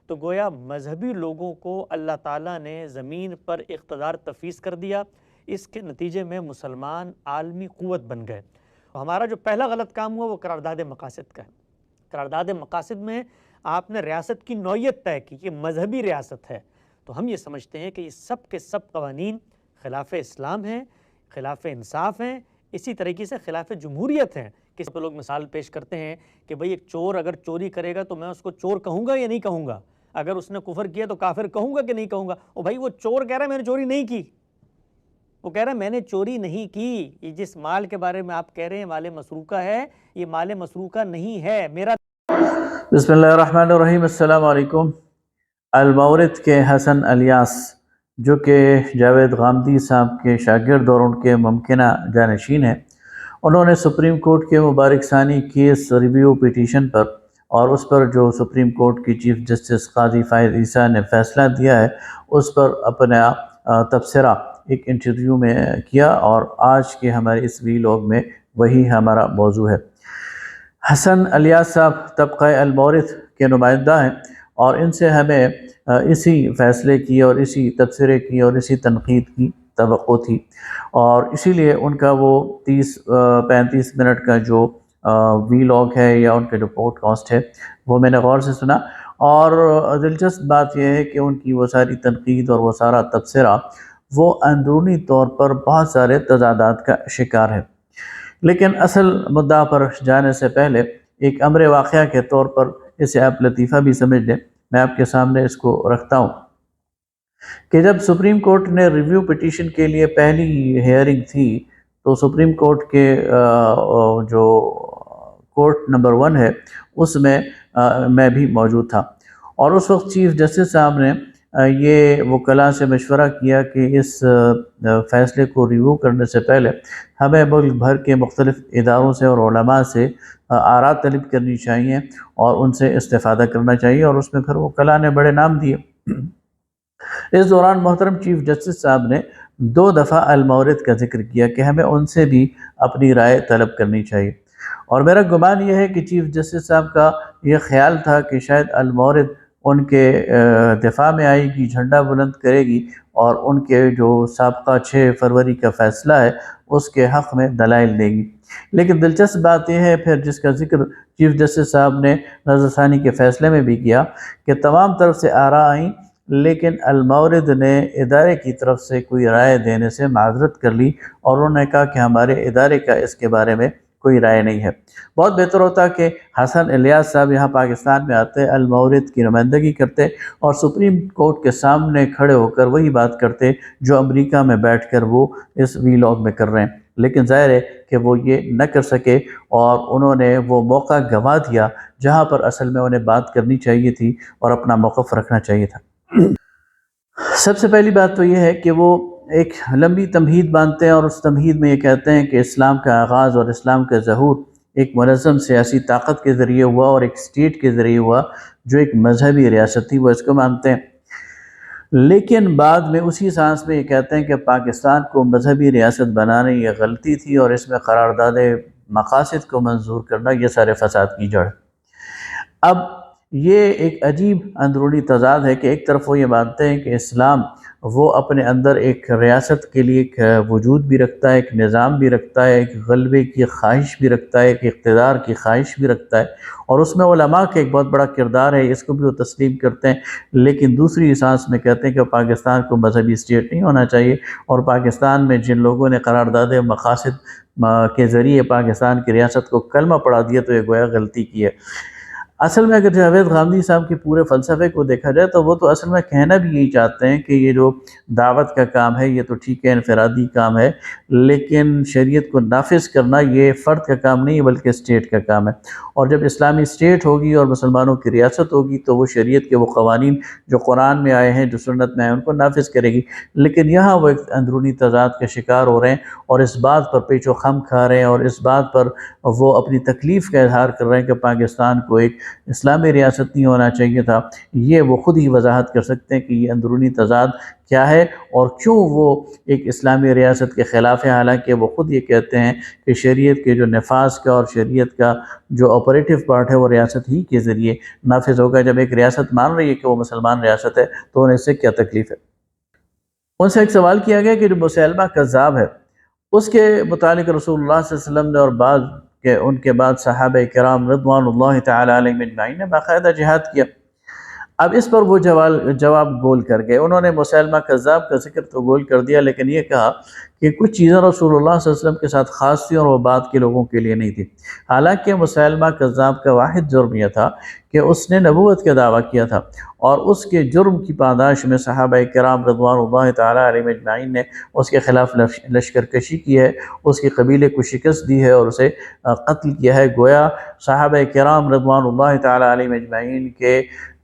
تو گویا مذہبی لوگوں کو اللہ تعالیٰ نے زمین پر اقتدار تفویض کر دیا، اس کے نتیجے میں مسلمان عالمی قوت بن گئے۔ ہمارا جو پہلا غلط کام ہوا وہ قرارداد مقاصد کا ہے۔ قرارداد مقاصد میں آپ نے ریاست کی نوعیت طے کی کہ مذہبی ریاست ہے، تو ہم یہ سمجھتے ہیں کہ یہ سب کے سب قوانین خلاف اسلام ہیں، خلاف انصاف ہیں، اسی طریقے سے خلاف جمہوریت ہیں۔ کسی پہ لوگ مثال پیش کرتے ہیں کہ بھئی ایک چور اگر چوری کرے گا تو میں اس کو چور کہوں گا یا نہیں کہوں گا، اگر اس نے کفر کیا تو کافر کہوں گا کہ نہیں کہوں گا؟ او بھائی وہ چور کہہ رہا ہے میں نے چوری نہیں کی، وہ کہہ رہا ہے میں نے چوری نہیں کی، یہ جس مال کے بارے میں آپ کہہ رہے ہیں مال مسروقہ ہے، یہ مال مسروقہ نہیں ہے میرا۔ بسم اللہ الرحمن الرحیم۔ السلام علیکم۔ المورد کے حسن الیاس جو کہ جاوید غامدی صاحب کے شاگرد اور ان کے ممکنہ جانشین ہیں، انہوں نے سپریم کورٹ کے مبارک ثانی کیس ریویو پیٹیشن پر اور اس پر جو سپریم کورٹ کی چیف جسٹس قاضی فائز عیسیٰ نے فیصلہ دیا ہے اس پر اپنا تبصرہ ایک انٹرویو میں کیا، اور آج کے ہمارے اس ویلاگ میں وہی ہمارا موضوع ہے۔ حسن الیاس صاحب طبقہ المورد کے نمائندہ ہیں اور ان سے ہمیں اسی فیصلے کی اور اسی تبصرے کی اور اسی تنقید کی توقع تھی، اور اسی لیے ان کا وہ 30-35 منٹ کا جو ویلاگ ہے یا ان کا جو پوڈ کاسٹ ہے وہ میں نے غور سے سنا، اور دلچسپ بات یہ ہے کہ ان کی وہ ساری تنقید اور وہ سارا تبصرہ وہ اندرونی طور پر بہت سارے تضادات کا شکار ہے۔ لیکن اصل مدعا پر جانے سے پہلے ایک امر واقعہ کے طور پر اسے آپ لطیفہ بھی سمجھ لیں، میں آپ کے سامنے اس کو رکھتا ہوں کہ جب سپریم کورٹ نے ریویو پٹیشن کے لیے پہلی ہیئرنگ تھی تو سپریم کورٹ کے جو کورٹ نمبر 1 ہے اس میں بھی موجود تھا، اور اس وقت چیف جسٹس صاحب نے یہ وکلاء سے مشورہ کیا کہ اس فیصلے کو ریویو کرنے سے پہلے ہمیں ملک بھر کے مختلف اداروں سے اور علماء سے آراء طلب کرنی چاہیے اور ان سے استفادہ کرنا چاہیے، اور اس میں پھر وکلاء نے بڑے نام دیے۔ اس دوران محترم چیف جسٹس صاحب نے 2 دفعہ المورد کا ذکر کیا کہ ہمیں ان سے بھی اپنی رائے طلب کرنی چاہیے، اور میرا گمان یہ ہے کہ چیف جسٹس صاحب کا یہ خیال تھا کہ شاید المورد ان کے دفاع میں آئے گی، جھنڈا بلند کرے گی اور ان کے جو سابقہ 6 فروری کا فیصلہ ہے اس کے حق میں دلائل دے گی۔ لیکن دلچسپ بات یہ ہے پھر جس کا ذکر چیف جسٹس صاحب نے نظر ثانی کے فیصلے میں بھی کیا کہ تمام طرف سے آراء آئیں، لیکن المورد نے ادارے کی طرف سے کوئی رائے دینے سے معذرت کر لی، اور انہوں نے کہا کہ ہمارے ادارے کا اس کے بارے میں کوئی رائے نہیں ہے۔ بہت بہتر ہوتا کہ حسن الیاس صاحب یہاں پاکستان میں آتے، المورد کی نمائندگی کرتے اور سپریم کورٹ کے سامنے کھڑے ہو کر وہی بات کرتے جو امریکہ میں بیٹھ کر وہ اس ویلاگ میں کر رہے ہیں، لیکن ظاہر ہے کہ وہ یہ نہ کر سکے اور انہوں نے وہ موقع گنوا دیا جہاں پر اصل میں انہیں بات کرنی چاہیے تھی اور اپنا موقف رکھنا چاہیے تھا۔ سب سے پہلی بات تو یہ ہے کہ وہ ایک لمبی تمہید باندھتے ہیں، اور اس تمہید میں یہ کہتے ہیں کہ اسلام کا آغاز اور اسلام کا ظہور ایک منظم سیاسی طاقت کے ذریعے ہوا اور ایک اسٹیٹ کے ذریعے ہوا جو ایک مذہبی ریاست تھی، وہ اس کو مانتے ہیں۔ لیکن بعد میں اسی سانس میں یہ کہتے ہیں کہ پاکستان کو مذہبی ریاست بنانے یہ غلطی تھی، اور اس میں قرارداد مقاصد کو منظور کرنا یہ سارے فساد کی جڑ۔ اب یہ ایک عجیب اندرونی تضاد ہے کہ ایک طرف وہ یہ مانتے ہیں کہ اسلام وہ اپنے اندر ایک ریاست کے لیے ایک وجود بھی رکھتا ہے، ایک نظام بھی رکھتا ہے، ایک غلبے کی خواہش بھی رکھتا ہے، ایک اقتدار کی خواہش بھی رکھتا ہے، اور اس میں علماء کا ایک بہت بڑا کردار ہے، اس کو بھی وہ تسلیم کرتے ہیں۔ لیکن دوسری سانس میں کہتے ہیں کہ پاکستان کو مذہبی اسٹیٹ نہیں ہونا چاہیے، اور پاکستان میں جن لوگوں نے قرارداد مقاصد کے ذریعے پاکستان کی ریاست کو کلمہ پڑھا دیا تو یہ گویا غلطی کی ہے۔ اصل میں اگر جاوید غامدی صاحب کے پورے فلسفے کو دیکھا جائے تو وہ تو اصل میں کہنا بھی یہی چاہتے ہیں کہ یہ جو دعوت کا کام ہے یہ تو ٹھیک ہے، انفرادی کام ہے، لیکن شریعت کو نافذ کرنا یہ فرد کا کام نہیں بلکہ اسٹیٹ کا کام ہے، اور جب اسلامی اسٹیٹ ہوگی اور مسلمانوں کی ریاست ہوگی تو وہ شریعت کے وہ قوانین جو قرآن میں آئے ہیں، جو سنت میں آئے ہیں، ان کو نافذ کرے گی۔ لیکن یہاں وہ ایک اندرونی تضاد کا شکار ہو رہے ہیں اور اس بات پر پیچ و خم کھا رہے ہیں، اور اس بات پر وہ اپنی تکلیف کا اظہار کر رہے ہیں کہ پاکستان کو ایک اسلامی ریاست نہیں ہونا چاہیے تھا، یہ وہ خود ہی وضاحت کر سکتے ہیں کہ یہ اندرونی تضاد کیا ہے اور کیوں وہ ایک اسلامی ریاست کے خلاف ہے، حالانکہ وہ خود یہ کہتے ہیں کہ شریعت کے جو نفاذ کا اور شریعت کا جو آپریٹو پارٹ ہے وہ ریاست ہی کے ذریعے نافذ ہوگا۔ جب ایک ریاست مان رہی ہے کہ وہ مسلمان ریاست ہے تو انہیں اس سے کیا تکلیف ہے؟ ان سے ایک سوال کیا گیا کہ جو مسیلمہ کذاب ہے اس کے متعلق رسول اللہ صلی اللہ علیہ وسلم نے اور ان کے بعد صحابہ کرام رضوان اللہ تعالی علیہم اجمعین نے باقاعدہ جہاد کیا۔ اب اس پر وہ جواب گول کر گئے، انہوں نے مسیلمہ کذاب کا ذکر تو گول کر دیا، لیکن یہ کہا کہ کچھ چیزیں رسول اللہ صلی اللہ علیہ وسلم کے ساتھ خاص تھیں اور وہ بعد کے لوگوں کے لیے نہیں تھی۔ حالانکہ مسیلمہ کذاب کا واحد جرم یہ تھا کہ اس نے نبوت کا دعویٰ کیا تھا، اور اس کے جرم کی پاداش میں صحابہ کرام رضوان اللہ تعالی علیہم اجمعین نے اس کے خلاف لشکر کشی کی ہے، اس کے قبیلے کو شکست دی ہے اور اسے قتل کیا ہے۔ گویا صحابہ کرام رضوان اللہ تعالی علیہم اجمعین کے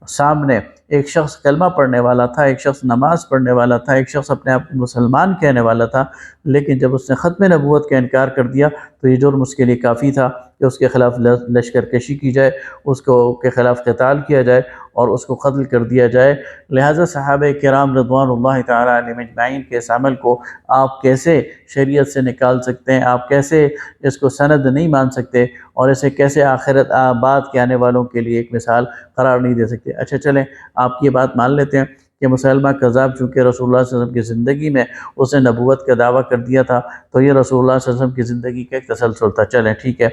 سامنے ایک شخص کلمہ پڑھنے والا تھا، ایک شخص نماز پڑھنے والا تھا، ایک شخص اپنے آپ کو مسلمان کہنے والا تھا، لیکن جب اس نے ختم نبوت کا انکار کر دیا تو یہ جرم اس کے لیے کافی تھا کہ اس کے خلاف لشکر کشی کی جائے، اس کے خلاف قتال کیا جائے اور اس کو قتل کر دیا جائے۔ لہٰذا صحابہ کرام رضوان اللہ تعالی علیہم اجمعین کے اس عمل کو آپ کیسے شریعت سے نکال سکتے ہیں، آپ کیسے اس کو سند نہیں مان سکتے اور اسے کیسے آخرت بعد کے آنے والوں کے لیے ایک مثال قرار نہیں دے سکتے؟ اچھا چلیں آپ کی یہ بات مان لیتے ہیں کہ مسیلمہ کذاب چونکہ رسول اللہ صلی اللہ علیہ وسلم کی زندگی میں اس نے نبوت کا دعویٰ کر دیا تھا تو یہ رسول اللہ صلی اللہ علیہ وسلم کی زندگی کا ایک تسلسل تھا، چلیں ٹھیک ہے۔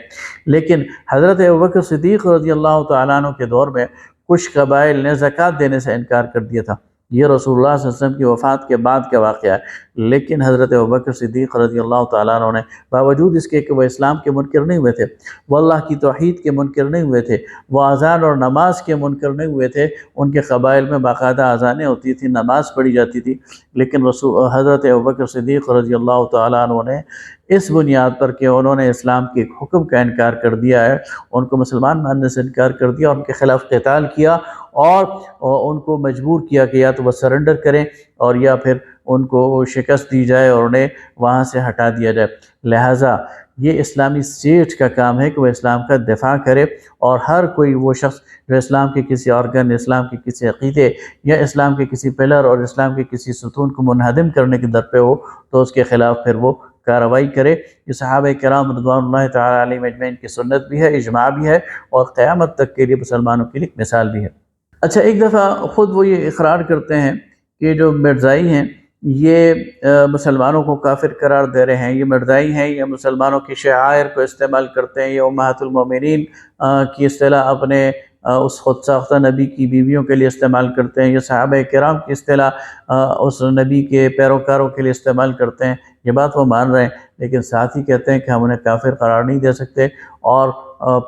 لیکن حضرت ابوبکر صدیق رضی اللہ تعالیٰ عنہ کے دور میں کچھ قبائل نے زکوٰۃ دینے سے انکار کر دیا تھا، یہ رسول اللہ صلی اللہ علیہ وسلم کی وفات کے بعد کا واقعہ ہے، لیکن حضرت ابوبکر صدیق رضی اللہ تعالیٰ عنہ نے باوجود اس کے کہ وہ اسلام کے منکر نہیں ہوئے تھے، وہ اللہ کی توحید کے منکر نہیں ہوئے تھے، وہ اذان اور نماز کے منکر نہیں ہوئے تھے، ان کے قبائل میں باقاعدہ اذانیں ہوتی تھیں، نماز پڑھی جاتی تھی، لیکن حضرت ابوبکر صدیق رضی اللہ تعالیٰ عنہ نے اس بنیاد پر کہ انہوں نے اسلام کے حکم کا انکار کر دیا ہے، ان کو مسلمان ماننے سے انکار کر دیا، ان کے خلاف قتال کیا اور ان کو مجبور کیا کہ یا تو وہ سرنڈر کریں اور یا پھر ان کو شکست دی جائے اور انہیں وہاں سے ہٹا دیا جائے۔ لہٰذا یہ اسلامی اسٹیٹ کا کام ہے کہ وہ اسلام کا دفاع کرے، اور ہر کوئی وہ شخص جو اسلام کے کسی آرگن، اسلام کے کسی عقیدے یا اسلام کے کسی پلر اور اسلام کے کسی ستون کو منہدم کرنے کے در پہ ہو تو اس کے خلاف پھر وہ کارروائی کرے۔ یہ صحابہ کرام رضوان اللہ تعالیٰ علیہم اجمعین کی سنت بھی ہے، اجماع بھی ہے، اور قیامت تک کے لیے مسلمانوں کے لیے ایک مثال بھی ہے۔ اچھا، ایک دفعہ خود وہ یہ اقرار کرتے ہیں کہ جو مرزائی ہیں یہ مسلمانوں کو کافر قرار دے رہے ہیں، یہ مرزائی ہیں، یہ مسلمانوں کی شعائر کو استعمال کرتے ہیں، یہ امہات المومنین کی اصطلاح اپنے اس خود ساختہ نبی کی بیویوں کے لیے استعمال کرتے ہیں، یہ صحابہ کرام کی اصطلاح اس نبی کے پیروکاروں کے لیے استعمال کرتے ہیں۔ یہ بات وہ مان رہے ہیں، لیکن ساتھ ہی کہتے ہیں کہ ہم انہیں کافر قرار نہیں دے سکتے، اور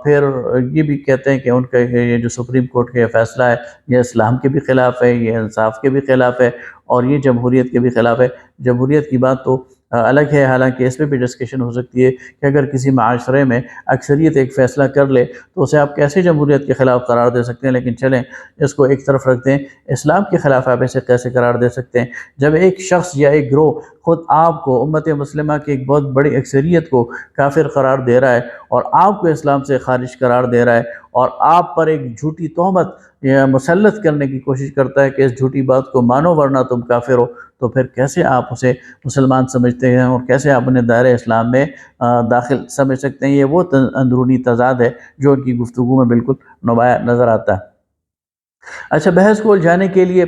پھر یہ بھی کہتے ہیں کہ ان کا یہ جو سپریم کورٹ کا یہ فیصلہ ہے یہ اسلام کے بھی خلاف ہے، یہ انصاف کے بھی خلاف ہے، اور یہ جمہوریت کے بھی خلاف ہے۔ جمہوریت کی بات تو الگ ہے، حالانکہ اس پہ بھی ڈسکشن ہو سکتی ہے کہ اگر کسی معاشرے میں اکثریت ایک فیصلہ کر لے تو اسے آپ کیسے جمہوریت کے خلاف قرار دے سکتے ہیں، لیکن چلیں اس کو ایک طرف رکھتے ہیں، اسلام کے خلاف آپ اسے کیسے قرار دے سکتے ہیں جب ایک شخص یا ایک گروہ خود آپ کو، امت مسلمہ کی ایک بہت بڑی اکثریت کو کافر قرار دے رہا ہے اور آپ کو اسلام سے خارج قرار دے رہا ہے، اور آپ پر ایک جھوٹی تہمت مسلط کرنے کی کوشش کرتا ہے کہ اس جھوٹی بات کو مانو ورنہ تم کافر ہو، تو پھر کیسے آپ اسے مسلمان سمجھتے ہیں اور کیسے آپ انہیں دائرہ اسلام میں داخل سمجھ سکتے ہیں؟ یہ وہ اندرونی تضاد ہے جو ان کی گفتگو میں بالکل نمایاں نظر آتا ہے۔ اچھا، بحث کو الجھانے کے لیے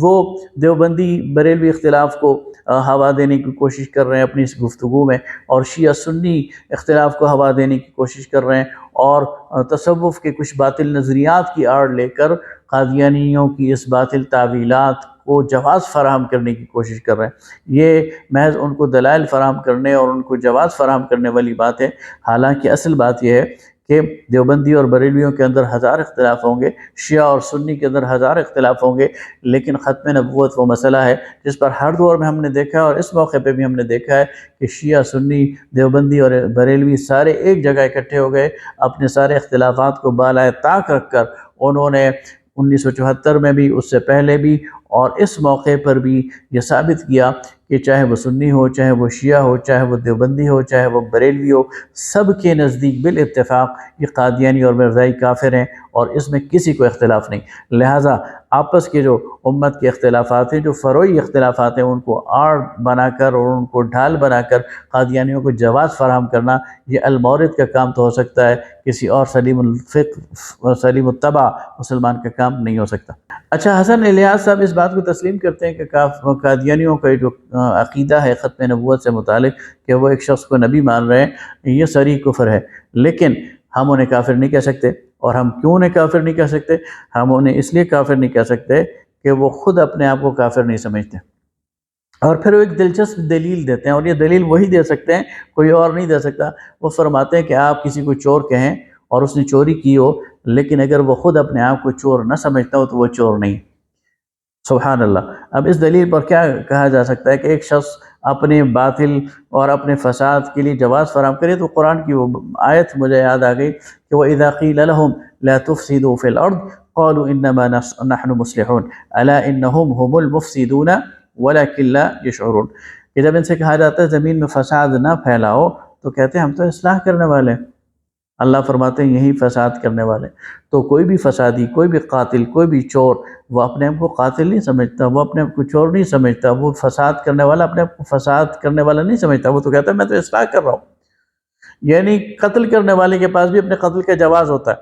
وہ دیوبندی بریلوی اختلاف کو ہوا دینے کی کوشش کر رہے ہیں اپنی اس گفتگو میں، اور شیعہ سنی اختلاف کو ہوا دینے کی کوشش کر رہے ہیں، اور تصوف کے کچھ باطل نظریات کی آڑ لے کر قادیانیوں کی اس باطل تعویلات کو جواز فراہم کرنے کی کوشش کر رہے ہیں۔ یہ محض ان کو دلائل فراہم کرنے اور ان کو جواز فراہم کرنے والی بات ہے، حالانکہ اصل بات یہ ہے کہ دیوبندی اور بریلویوں کے اندر ہزار اختلاف ہوں گے، شیعہ اور سنی کے اندر ہزار اختلاف ہوں گے، لیکن ختم نبوت وہ مسئلہ ہے جس پر ہر دور میں ہم نے دیکھا ہے، اور اس موقع پہ بھی ہم نے دیکھا ہے کہ شیعہ، سنی، دیوبندی اور بریلوی سارے ایک جگہ اکٹھے ہو گئے، اپنے سارے اختلافات کو بالائے طاق رکھ کر انہوں نے 1974 میں بھی، اس سے پہلے بھی، اور اس موقع پر بھی یہ ثابت کیا کہ چاہے وہ سنی ہو، چاہے وہ شیعہ ہو، چاہے وہ دیوبندی ہو، چاہے وہ بریلوی ہو، سب کے نزدیک بالاتفاق یہ قادیانی اور مرزائی کافر ہیں، اور اس میں کسی کو اختلاف نہیں۔ لہٰذا آپس کے جو امت کے اختلافات ہیں، جو فروعی اختلافات ہیں، ان کو آڑ بنا کر اور ان کو ڈھال بنا کر قادیانیوں کو جواز فراہم کرنا، یہ المورد کا کام تو ہو سکتا ہے، کسی اور سلیم الفقہ سلیم الطبع مسلمان کا کام نہیں ہو سکتا۔ اچھا، حسن الیاس صاحب اس بات کو تسلیم کرتے ہیں کہ قادیانیوں کا جو عقیدہ ہے ختم نبوت سے متعلق کہ وہ ایک شخص کو نبی مان رہے ہیں، یہ صریح کفر ہے، لیکن ہم انہیں کافر نہیں کہہ سکتے۔ اور ہم کیوں انہیں کافر نہیں کہہ سکتے؟ ہم انہیں اس لیے کافر نہیں کہہ سکتے کہ وہ خود اپنے آپ کو کافر نہیں سمجھتے۔ اور پھر وہ ایک دلچسپ دلیل دیتے ہیں، اور یہ دلیل وہی دے سکتے ہیں، کوئی اور نہیں دے سکتا۔ وہ فرماتے ہیں کہ آپ کسی کو چور کہیں اور اس نے چوری کی ہو، لیکن اگر وہ خود اپنے آپ کو چور نہ سمجھتا ہو تو وہ چور نہیں۔ سبحان اللہ۔ اب اس دلیل پر کیا کہا جا سکتا ہے کہ ایک شخص اپنے باطل اور اپنے فساد کے لیے جواز فراہم کرے؟ تو قرآن کی وہ آیت مجھے یاد آ گئی کہ وَإِذَا قِيلَ لَهُمْ لَا تُفْسِدُوا فِي الْأَرْضِ قَالُوا إِنَّمَا نَحْنُ مُصْلِحُونَ أَلَا إِنَّهُمْ هُمُ الْمُفْسِدُونَ وَلَكِنْ لَا يَشْعُرُونَ کہ جب ان سے کہا جاتا ہے زمین میں فساد نہ پھیلاؤ تو کہتے ہیں ہم تو اصلاح کرنے والے ہیں۔ اللہ فرماتے ہیں یہی فساد کرنے والے۔ تو کوئی بھی فسادی، کوئی بھی قاتل، کوئی بھی چور، وہ اپنے آپ کو قاتل نہیں سمجھتا، وہ اپنے آپ کو چور نہیں سمجھتا، وہ فساد کرنے والا اپنے آپ کو فساد کرنے والا نہیں سمجھتا، وہ تو کہتا ہے میں تو اصلاح کر رہا ہوں۔ یعنی قتل کرنے والے کے پاس بھی اپنے قتل کا جواز ہوتا ہے،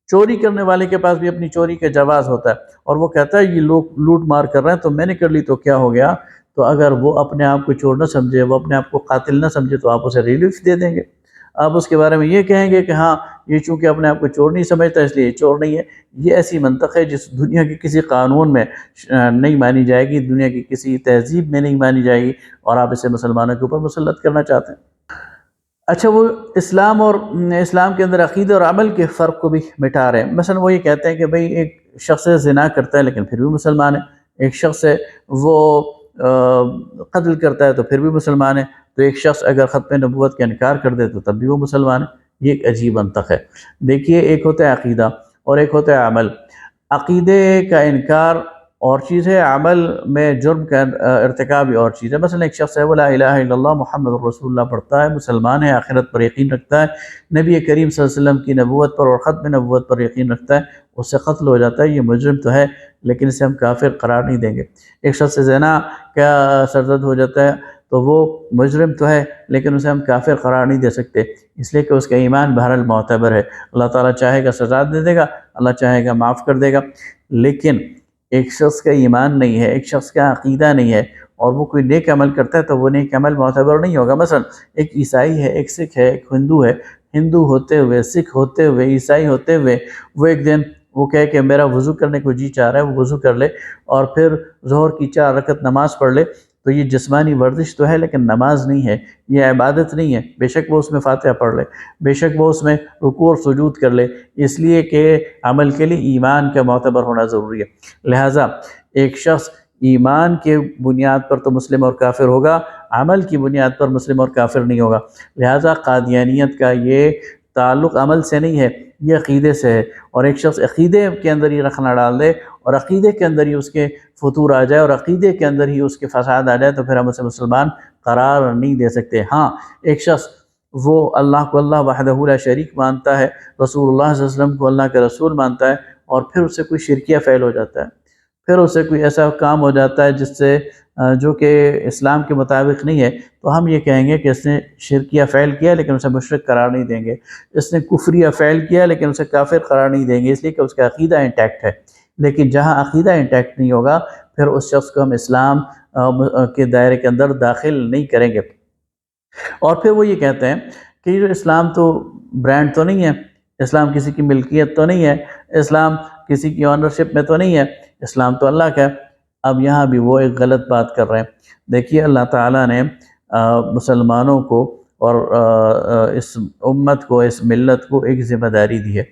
چوری کرنے والے کے پاس بھی اپنی چوری کا جواز ہوتا ہے، اور وہ کہتا ہے یہ لوگ لوٹ مار کر رہے ہیں تو میں نے کر لی تو کیا ہو گیا؟ تو اگر وہ اپنے آپ کو چور نہ سمجھے، وہ اپنے آپ کو قاتل نہ سمجھے تو آپ اسے ریلیف دے دیں گے۔ آپ اس کے بارے میں یہ کہیں گے کہ ہاں یہ چونکہ اپنے آپ کو چور نہیں سمجھتا اس لیے یہ چور نہیں ہے۔ یہ ایسی منطق ہے جس دنیا کے کسی قانون میں نہیں مانی جائے گی، دنیا کی کسی تہذیب میں نہیں مانی جائے گی، اور آپ اسے مسلمانوں کے اوپر مسلط کرنا چاہتے ہیں۔ اچھا، وہ اسلام اور اسلام کے اندر عقیدہ اور عمل کے فرق کو بھی مٹا رہے ہیں۔ مثلا وہ یہ کہتے ہیں کہ بھئی ایک شخص زنا کرتا ہے لیکن پھر بھی مسلمان ہے، ایک شخص ہے وہ قتل کرتا ہے تو پھر بھی مسلمان ہے، تو ایک شخص اگر ختم نبوت کا انکار کر دے تو تب بھی وہ مسلمان ہے۔ یہ ایک عجیب منطق ہے۔ دیکھیے، ایک ہوتا ہے عقیدہ اور ایک ہوتا ہے عمل۔ عقیدے کا انکار اور چیز ہے، عمل میں جرم کا ارتکاب اور چیز ہے۔ مثلا ایک شخص ہے وہ لا الہ الا اللہ محمد رسول اللہ پڑھتا ہے، مسلمان ہے، آخرت پر یقین رکھتا ہے، نبی کریم صلی اللہ علیہ وسلم کی نبوت پر اور ختم نبوت پر یقین رکھتا ہے، اس سے قتل ہو جاتا ہے، یہ مجرم تو ہے لیکن اسے ہم کافر قرار نہیں دیں گے۔ ایک شخص زنا کا سرزد ہو جاتا ہے تو وہ مجرم تو ہے لیکن اسے ہم کافر قرار نہیں دے سکتے، اس لیے کہ اس کا ایمان بہرحال معتبر ہے۔ اللہ تعالیٰ چاہے گا سزا دے دے گا، اللہ چاہے گا معاف کر دے گا، لیکن ایک شخص کا ایمان نہیں ہے، ایک شخص کا عقیدہ نہیں ہے، اور وہ کوئی نیک عمل کرتا ہے تو وہ نیک عمل معتبر نہیں ہوگا۔ مثلا ایک عیسائی ہے، ایک سکھ ہے، ایک ہندو ہے، ہندو ہوتے ہوئے، سکھ ہوتے ہوئے، عیسائی ہوتے ہوئے وہ ایک دن وہ کہے کہ میرا وضو کرنے کو جی چاہ رہا ہے، وہ وضو کر لے اور پھر ظہر کی 4 رکعت نماز پڑھ لے، تو یہ جسمانی ورزش تو ہے لیکن نماز نہیں ہے، یہ عبادت نہیں ہے۔ بے شک وہ اس میں فاتحہ پڑھ لے، بے شک وہ اس میں رکوع اور سجود کر لے، اس لیے کہ عمل کے لیے ایمان کا معتبر ہونا ضروری ہے۔ لہٰذا ایک شخص ایمان کے بنیاد پر تو مسلم اور کافر ہوگا، عمل کی بنیاد پر مسلم اور کافر نہیں ہوگا۔ لہٰذا قادیانیت کا یہ تعلق عمل سے نہیں ہے، یہ عقیدے سے ہے، اور ایک شخص عقیدے کے اندر ہی رکھنا ڈال دے اور عقیدے کے اندر ہی اس کے فتور آ جائے اور عقیدے کے اندر ہی اس کے فساد آ جائے تو پھر ہم اسے مسلمان قرار نہیں دے سکتے۔ ہاں، ایک شخص وہ اللہ کو اللہ وحدہ لا شریک مانتا ہے، رسول اللہ صلی اللہ علیہ وسلم کو اللہ کے رسول مانتا ہے، اور پھر اس سے کوئی شرکیہ فعل ہو جاتا ہے، پھر اس سے کوئی ایسا کام ہو جاتا ہے جس سے جو کہ اسلام کے مطابق نہیں ہے، تو ہم یہ کہیں گے کہ اس نے شرکیہ فعل کیا لیکن اسے مشرک قرار نہیں دیں گے، اس نے کفریہ فعل کیا لیکن اسے کافر قرار نہیں دیں گے، اس لیے کہ اس کا عقیدہ انٹیکٹ ہے۔ لیکن جہاں عقیدہ انٹیکٹ نہیں ہوگا پھر اس شخص کو ہم اسلام کے دائرے کے اندر داخل نہیں کریں گے۔ اور پھر وہ یہ کہتے ہیں کہ یہ اسلام تو برانڈ تو نہیں ہے، اسلام کسی کی ملکیت تو نہیں ہے، اسلام کسی کی آنرشپ میں تو نہیں ہے، اسلام تو اللہ کا ہے۔ اب یہاں بھی وہ ایک غلط بات کر رہے ہیں۔ دیکھیے، اللہ تعالیٰ نے مسلمانوں کو اور اس امت کو، اس ملت کو ایک ذمہ داری دی ہے،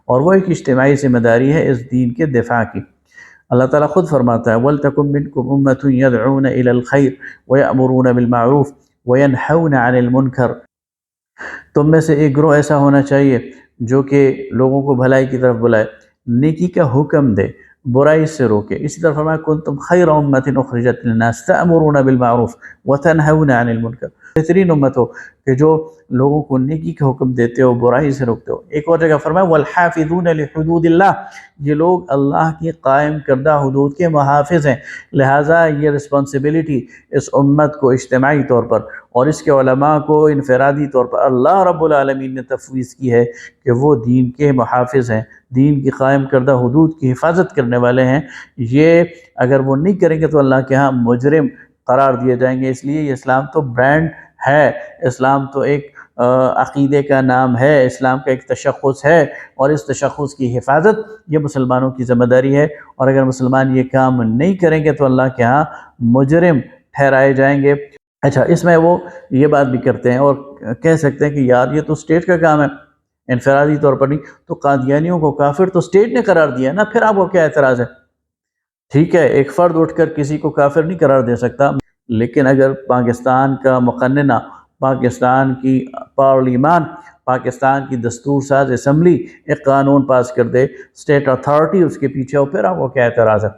اور وہ ایک اجتماعی ذمہ داری ہے اس دین کے دفاع کی۔ اللہ تعالیٰ خود فرماتا ہے وَلْتَكُن مِّنكُمْ أُمَّةٌ يَدْعُونَ إِلَى الْخَيْرِ وَيَأْمُرُونَ بِالْمَعْرُوفِ وَيَنْهَوْنَ عَنِ الْمُنكَرِ، تم میں سے ایک گروہ ایسا ہونا چاہیے جو کہ لوگوں کو بھلائی کی طرف بلائے، نیکی کا حکم دے، برائی سے روکے. اسی طرح فرمایا کنتم خیر امۃ اخرجت للناس تأمرون بالمعروف وتنہون عن المنکر. بہترین امت ہو کہ جو لوگوں کو نیکی کا حکم دیتے ہو، برائی سے روکتے ہو. ایک اور جگہ فرمایا والحافظون لحدود اللہ، یہ لوگ اللہ کی قائم کردہ حدود کے محافظ ہیں. لہٰذا یہ رسپانسبلٹی اس امت کو اجتماعی طور پر اور اس کے علماء کو انفرادی طور پر اللہ رب العالمین نے تفویض کی ہے کہ وہ دین کے محافظ ہیں، دین کی قائم کردہ حدود کی حفاظت کرنے والے ہیں. یہ اگر وہ نہیں کریں گے تو اللہ کے ہاں مجرم قرار دیے جائیں گے. اس لیے یہ اسلام تو برانڈ ہے، اسلام تو ایک عقیدے کا نام ہے، اسلام کا ایک تشخص ہے، اور اس تشخص کی حفاظت یہ مسلمانوں کی ذمہ داری ہے. اور اگر مسلمان یہ کام نہیں کریں گے تو اللہ کے ہاں مجرم ٹھہرائے جائیں گے. اچھا، اس میں وہ یہ بات بھی کرتے ہیں اور کہہ سکتے ہیں کہ یار یہ تو اسٹیٹ کا کام ہے، انفرادی طور پر نہیں. تو قادیانیوں کو کافر تو اسٹیٹ نے قرار دیا نا، پھر آپ کو کیا اعتراض ہے؟ ٹھیک ہے، ایک فرد اٹھ کر کسی کو کافر نہیں قرار دے سکتا، لیکن اگر پاکستان کا مقننہ، پاکستان کی پارلیمان، پاکستان کی دستور ساز اسمبلی ایک قانون پاس کر دے، اسٹیٹ اتھارٹی اس کے پیچھے ہو، پھر آپ کو کیا اعتراض ہے؟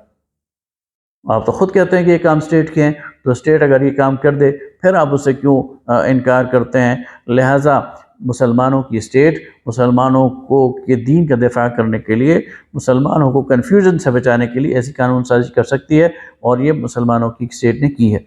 آپ تو خود کہتے ہیں کہ یہ کام اسٹیٹ کے ہیں، تو اسٹیٹ اگر یہ کام کر دے پھر آپ اسے کیوں انکار کرتے ہیں؟ لہٰذا مسلمانوں کی اسٹیٹ مسلمانوں کو کے دین کا دفاع کرنے کے لیے، مسلمانوں کو کنفیوژن سے بچانے کے لیے ایسی قانون سازی کر سکتی ہے، اور یہ مسلمانوں کی اسٹیٹ نے کی ہے.